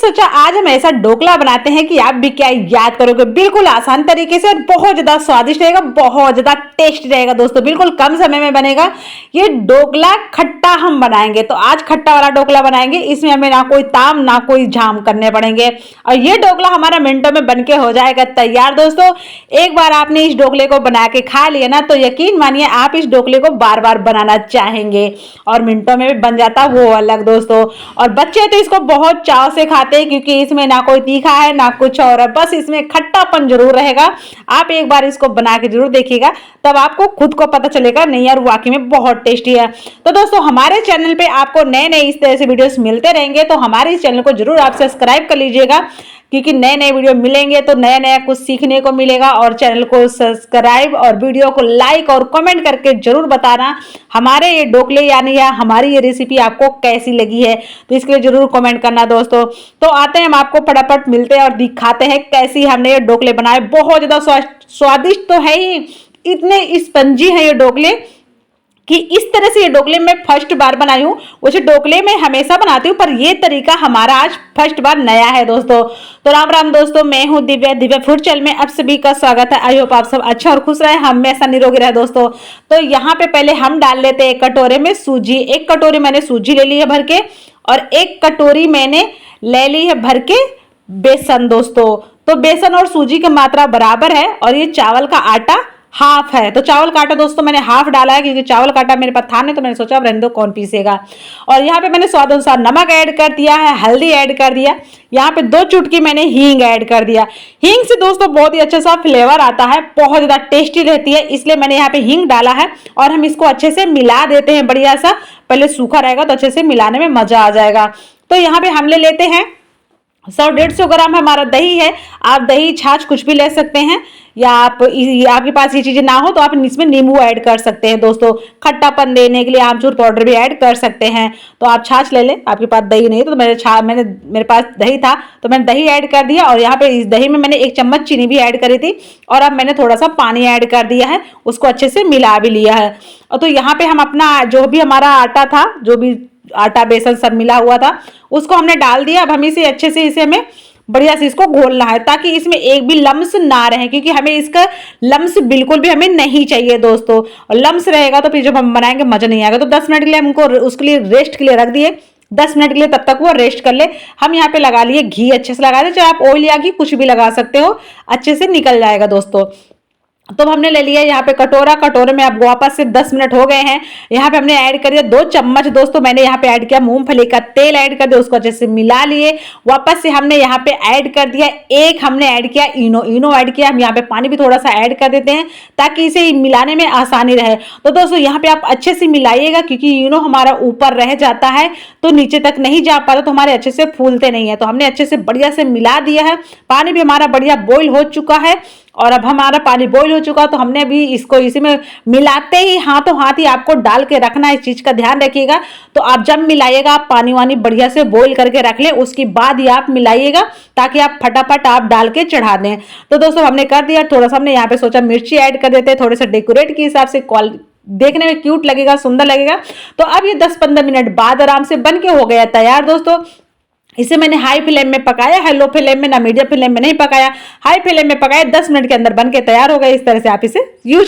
सोचा आज हम ऐसा ढोकला बनाते हैं कि आप भी क्या याद करोगे, बिल्कुल आसान तरीके से और बहुत ज्यादा स्वादिष्ट रहेगा, बहुत ज्यादा टेस्ट रहेगा दोस्तों, बिल्कुल कम समय में बनेगा। ये ढोकला खट्टा हम बनाएंगे, तो आज खट्टा वाला ढोकला बनाएंगे। इसमें हमें ना कोई ताम ना कोई झाम करने पड़ेंगे और ये ढोकला हमारा मिनटों में बनके हो जाएगा तैयार दोस्तों। एक बार आपने इस ढोकले को बना के खा लिया ना, तो यकीन मानिए आप इस ढोकले को बार बार बनाना चाहेंगे और मिनटों में भी बन जाता वो अलग दोस्तों। और बच्चे तो इसको बहुत चाव से खाते हैं क्योंकि इसमें ना कोई तीखा है ना कुछ और है, बस इसमें खट्टापन जरूर रहेगा। आप एक बार इसको बना के जरूर देखिएगा, तब आपको खुद को पता चलेगा नहीं यार वाकई में बहुत टेस्टी है। तो दोस्तों हमारे चैनल पे आपको नए नए इस तरह से वीडियोस मिलते रहेंगे, तो हमारे इस चैनल को जरूर आप सब्सक्राइब कर लीजिएगा क्योंकि नए नए वीडियो मिलेंगे तो नया नया कुछ सीखने को मिलेगा। और चैनल को सब्सक्राइब और वीडियो को लाइक और कमेंट करके जरूर बताना हमारे ये ढोकले यानी या हमारी ये रेसिपी आपको कैसी लगी है, तो इसके लिए जरूर कमेंट करना दोस्तों। तो आते हैं हम आपको फटाफट मिलते हैं और दिखाते हैं कैसी हमने ये ढोकले बनाए। बहुत ज्यादा स्वादिष्ट तो है ही, इतने स्पंजी है ये ढोकले कि इस तरह से ये ढोकले मैं फर्स्ट बार बनाई हूँ। वैसे ढोकले मैं हमेशा बनाती हूँ पर ये तरीका हमारा आज फर्स्ट बार नया है दोस्तों। तो राम राम दोस्तों, मैं हूँ दिव्या, दिव्या फूड चैनल में आप सभी का स्वागत है। आई होप आप सब अच्छा और खुश रहे, हमेशा निरोगी रहे दोस्तों। तो यहाँ पे पहले हम डाल लेते हैं एक कटोरे में सूजी। एक कटोरी मैंने सूजी ले ली है भर के और एक कटोरी मैंने ले ली है भर के बेसन दोस्तों। तो बेसन और सूजी की मात्रा बराबर है और ये चावल का आटा हाफ है। तो चावल का आटा दोस्तों मैंने हाफ डाला है क्योंकि चावल का आटा मेरे पास था नहीं, तो मैंने सोचा अब रहने दो कौन पीसेगा। और यहाँ पे मैंने स्वाद अनुसार नमक ऐड कर दिया है, हल्दी ऐड कर दिया, यहाँ पे 2 चुटकी मैंने हींग ऐड कर दिया। हींग से दोस्तों बहुत ही अच्छा सा फ्लेवर आता है, बहुत ज्यादा टेस्टी रहती है, इसलिए मैंने यहाँ पे हींग डाला है। और हम इसको अच्छे से मिला देते हैं बढ़िया सा, पहले सूखा रहेगा तो अच्छे से मिलाने में मजा आ जाएगा। तो यहाँ पे हम ले लेते हैं 100-150 ग्राम हमारा दही है। आप दही छाछ कुछ भी ले सकते हैं, या आपके पास ये चीजें ना हो तो आप इसमें नींबू ऐड कर सकते हैं दोस्तों। खट्टापन देने के लिए आमचूर पाउडर भी ऐड कर सकते हैं। तो आप छाछ ले लें, आपके पास दही नहीं तो मेरे पास दही था तो मैंने दही ऐड कर दिया। और यहाँ पे इस दही में मैंने 1 चम्मच चीनी भी ऐड करी थी और अब मैंने थोड़ा सा पानी ऐड कर दिया है, उसको अच्छे से मिला भी लिया है। और तो यहाँ पे हम अपना जो भी हमारा आटा था, जो भी आटा बेसन सब मिला हुआ था, उसको हमने डाल दिया। अब हम इसे अच्छे से हमें बढ़िया से इसको घोलना है ताकि इसमें एक भी लम्स ना रहे, क्योंकि हमें इसका लम्स बिल्कुल भी हमें नहीं चाहिए दोस्तों। और लम्स रहेगा तो फिर जब हम बनाएंगे मजा नहीं आएगा। तो 10 मिनट के लिए हमको उसके लिए रेस्ट के लिए रख दिए, 10 मिनट के लिए, तब तक वो रेस्ट कर ले। हम यहाँ पे लगा लिए घी, अच्छे से लगा दे, चाहे आप ऑयल या घी कुछ भी लगा सकते हो, अच्छे से निकल जाएगा दोस्तों। तो हमने ले लिया यहाँ पे कटोरा, कटोरे में अब वापस से 10 मिनट हो गए हैं। यहाँ पे हमने ऐड कर दिया 2 चम्मच दोस्तों, मैंने यहाँ पे ऐड किया मूंगफली का तेल ऐड कर दिया, उसको अच्छे से मिला लिए। वापस से हमने यहाँ पे ऐड कर दिया हमने ऐड किया इनो ऐड किया। हम यहाँ पे पानी भी थोड़ा सा ऐड कर देते हैं ताकि इसे मिलाने में आसानी रहे। तो दोस्तों यहाँ पे आप अच्छे से मिलाइएगा क्योंकि इनो हमारा ऊपर रह जाता है तो नीचे तक नहीं जा पाता, तो हमारे अच्छे से फूलते नहीं है। तो हमने अच्छे से बढ़िया से मिला दिया है। पानी भी हमारा बढ़िया बॉईल हो चुका है और अब हमारा पानी बॉईल हो चुका, तो हमने भी इसको इसी में मिलाते ही हाथों हाथ ही आपको डाल के रखना है, इस चीज का ध्यान रखिएगा। तो आप जब मिलाइएगा आप पानी वानी बढ़िया से बॉईल करके रख लें, उसके बाद ही आप मिलाइएगा ताकि आप फटाफट आप डाल के चढ़ा दें। तो दोस्तों हमने कर दिया। थोड़ा सा हमने यहाँ पे सोचा मिर्ची ऐड कर देते हैं, थोड़े से डेकोरेट के हिसाब से, देखने में क्यूट लगेगा, सुंदर लगेगा। तो अब ये 10-15 मिनट बाद आराम से बन के हो गया तैयार दोस्तों। इसे मैंने हाई फ्लेम में पकाया है, लो फ्लेम में ना मीडियम फ्लेम में नहीं पकाया, हाई फ्लेम में पकाया। 10 मिनट के अंदर बन के तैयार हो गया। इस तरह से आप इसे यूज